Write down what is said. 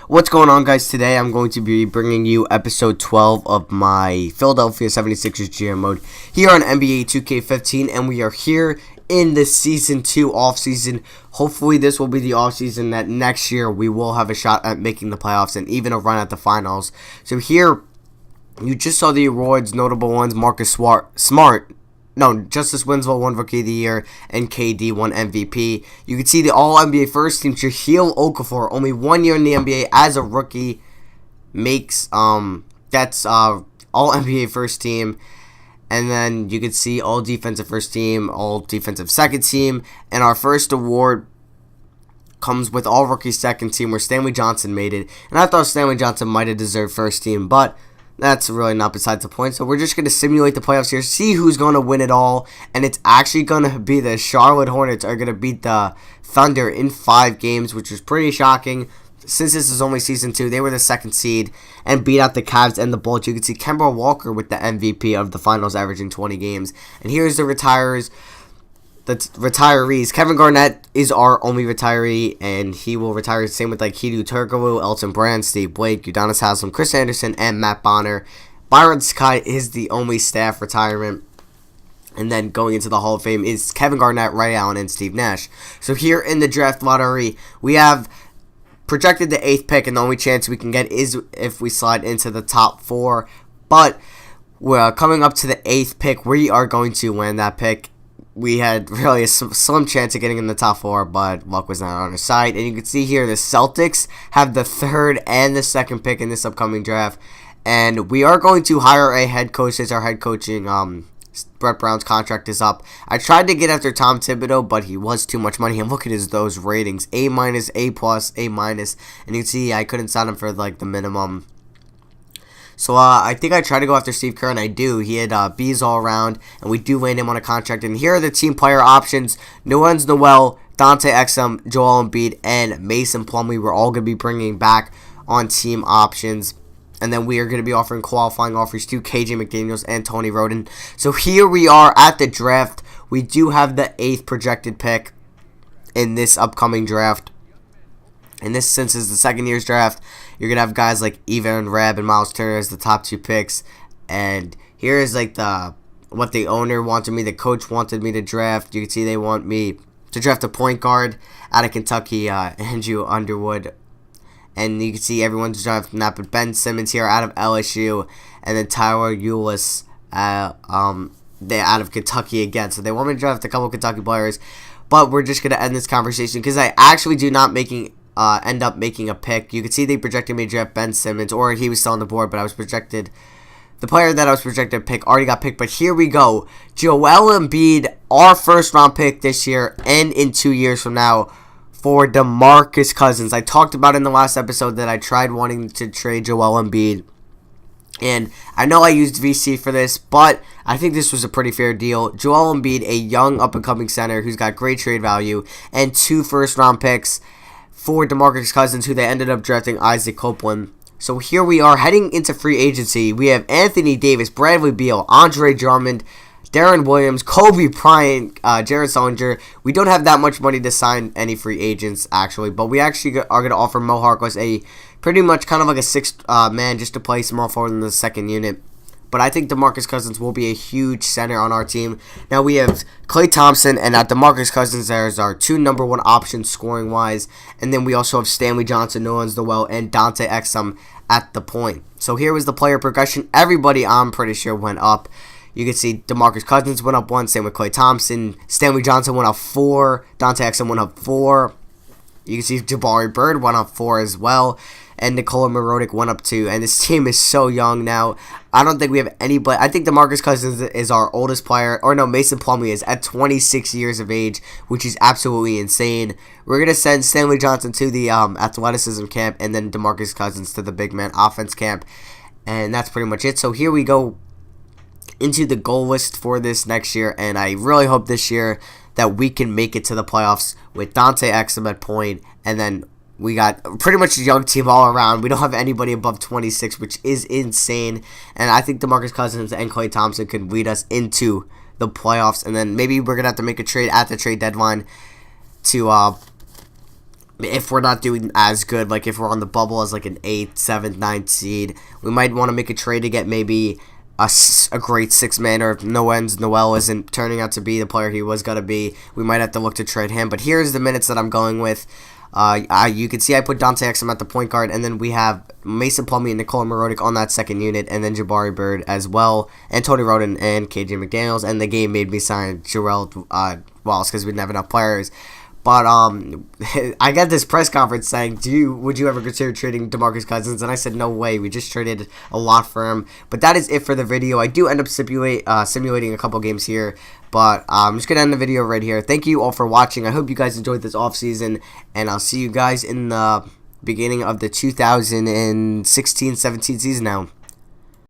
What's going on, guys? Today I'm going to be bringing you episode 12 of my Philadelphia 76ers GM mode here on NBA 2K15, and we are here in the Season 2 offseason. Hopefully this will be the offseason that next year we will have a shot at making the playoffs and even a run at the finals. So here, you just saw the awards, notable ones. Justice Winslow won Rookie of the Year, and KD won MVP. You can see the All-NBA First Team, Shaheel Okafor, only 1 year in the NBA as a rookie, makes, that's All-NBA First Team. And then you can see All Defensive First Team, All Defensive Second Team, and our first award comes with All Rookie Second Team, where Stanley Johnson made it. And I thought Stanley Johnson might have deserved First Team, but that's really not besides the point. So we're just going to simulate the playoffs here, see who's going to win it all. And it's actually going to be the Charlotte Hornets are going to beat the Thunder in 5 games, which is pretty shocking. Since this is only Season 2, they were the 2nd seed and beat out the Cavs and the Bulls. You can see Kemba Walker with the MVP of the finals, averaging 20 games. And here's the retirees. Kevin Garnett is our only retiree, and he will retire. Same with like Hedo Turkoglu, Elton Brand, Steve Blake, Udonis Haslem, Chris Anderson, and Matt Bonner. Byron Scott is the only staff retirement. And then going into the Hall of Fame is Kevin Garnett, Ray Allen, and Steve Nash. So here in the draft lottery, we have projected the 8th pick, and the only chance we can get is if we slide into the top 4. But we're coming up to the 8th pick. We are going to win that pick. We had really a slim chance of getting in the top 4, but luck was not on our side. And you can see here the Celtics have the 3rd and the 2nd pick in this upcoming draft. And we are going to hire a head coach, as our head coaching Brett Brown's contract is up. I tried to get after Tom Thibodeau, but he was too much money. And look at those ratings: A-, A+, A-. And you can see I couldn't sign him for like the minimum. So I think I tried to go after Steve Kerr, and I do. He had B's all around, and we do land him on a contract. And here are the team player options: Nerlens Noel, Dante Exum, Joel Embiid, and Mason Plumlee. We're all going to be bringing back on team options. And then we are going to be offering qualifying offers to KJ McDaniels and Tony Roden. So here we are at the draft. We do have the 8th projected pick in this upcoming draft. And this, since it's the second year's draft, you're going to have guys like Ivan Reb and Miles Turner as the top 2 picks. And here is like what the owner wanted me, the coach wanted me to draft. You can see they want me to draft a point guard out of Kentucky, Andrew Underwood. And you can see everyone's drafting that, but Ben Simmons here out of LSU, and then Tyler Ulis, they out of Kentucky again. So they want me to draft a couple Kentucky players, but we're just gonna end this conversation because I actually do not end up making a pick. You can see they projected me to draft Ben Simmons, or he was still on the board, but the player that I was projected to pick already got picked. But here we go, Joel Embiid, our first round pick this year, and in 2 years from now, for DeMarcus Cousins. I talked about in the last episode that I tried wanting to trade Joel Embiid, and I know I used VC for this, but I think this was a pretty fair deal. Joel Embiid, a young up-and-coming center who's got great trade value, and 2 first-round picks for DeMarcus Cousins, who they ended up drafting Isaac Copeland. So here we are heading into free agency. We have Anthony Davis, Bradley Beal, Andre Drummond, Darren Williams, Kobe Bryant, Jared Sullinger. We don't have that much money to sign any free agents, actually, but we actually are going to offer Mo Harkless a pretty much kind of like a 6th man just to play small forward in the 2nd unit. But I think DeMarcus Cousins will be a huge center on our team. Now we have Klay Thompson, and at DeMarcus Cousins, there's our 2 number 1 options scoring-wise. And then we also have Stanley Johnson, Nerlens Noel, and Dante Exum at the point. So here was the player progression. Everybody, I'm pretty sure, went up. You can see DeMarcus Cousins went up 1, same with Klay Thompson. Stanley Johnson went up 4. Dante Exum went up 4. You can see Jabari Bird went up 4 as well. And Nikola Mirotic went up 2. And this team is so young now. I don't think we have anybody. I think DeMarcus Cousins is our oldest player. Or no, Mason Plumlee is at 26 years of age, which is absolutely insane. We're going to send Stanley Johnson to the athleticism camp, and then DeMarcus Cousins to the big man offense camp. And that's pretty much it. So here we go into the goal list for this next year, and I really hope this year that we can make it to the playoffs with Dante Exum at point, and then we got pretty much a young team all around. We don't have anybody above 26, which is insane, and I think DeMarcus Cousins and Klay Thompson could lead us into the playoffs, and then maybe we're going to have to make a trade at the trade deadline to if we're not doing as good, like if we're on the bubble as like an 8th, 7th, 9th seed, we might want to make a trade to get maybe a great 6-man, or if Noel isn't turning out to be the player he was going to be, we might have to look to trade him. But here's the minutes that I'm going with. You can see I put Dante Exum at the point guard, and then we have Mason Plumlee and Nikola Mirotic on that second unit, and then Jabari Bird as well, and Tony Roden and KJ McDaniels, and the game made me sign Jarrell Wallace because we didn't have enough players. But I got this press conference saying, would you ever consider trading DeMarcus Cousins? And I said, no way. We just traded a lot for him. But that is it for the video. I do end up simulating a couple games here. But I'm just going to end the video right here. Thank you all for watching. I hope you guys enjoyed this offseason. And I'll see you guys in the beginning of the 2016-17 season now.